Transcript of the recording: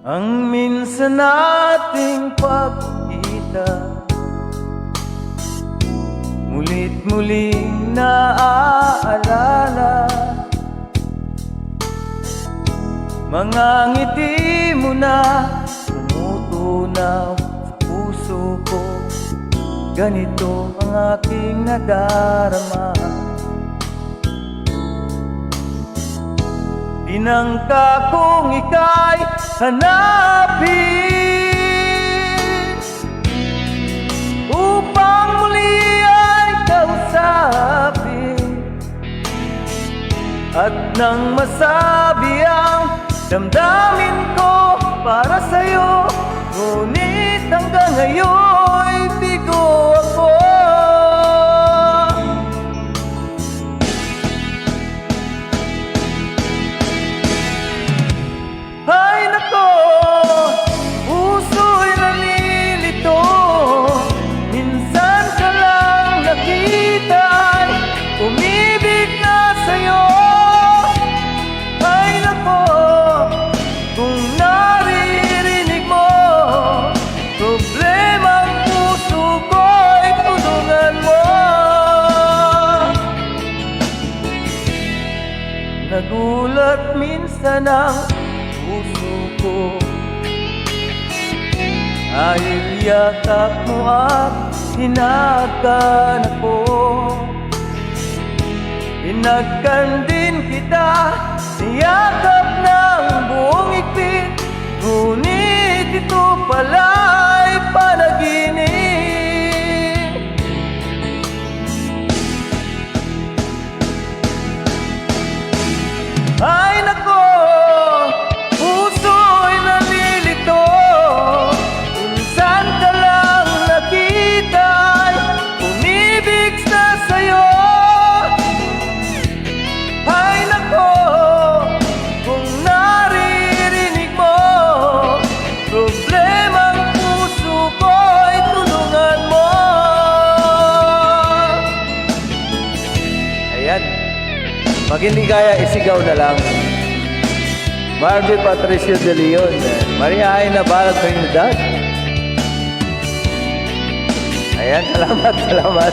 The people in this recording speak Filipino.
Ang minsan nating pagkita, mulit-muling naaalala. Mga ngiti mo na tumutunaw sa puso ko. Ganito ang aking nadarama. Tinangka kong ika'y hanapin upang muli ay kausapin, at nang masabi ang damdamin ko para sa'yo, ngunit hanggang ngayon bigo ako. Ay nako, puso'y nalilito. Minsan ka lang nakita ay umibig na sa'yo. Ay nako, kung naririnig mo problemang puso ko'y tulungan mo. Nagulat minsan ang puso ko dahil yakap mo at hinagan ako. Hinagkan din kita, niyakap ng buong higpit, ngunit ito pala'y panaginip. Ay nako, puso'y nalilito. Minsan ka lang nakita ay umibig na sa'yo. Ay nako, kung naririnig mo problemang puso ko'y tulungan mo. Ayan, pag hindi kaya isigaw na lang. Marvin Patricio de Leon, Maria Aina Balag Trinidad. Ayan, salamat.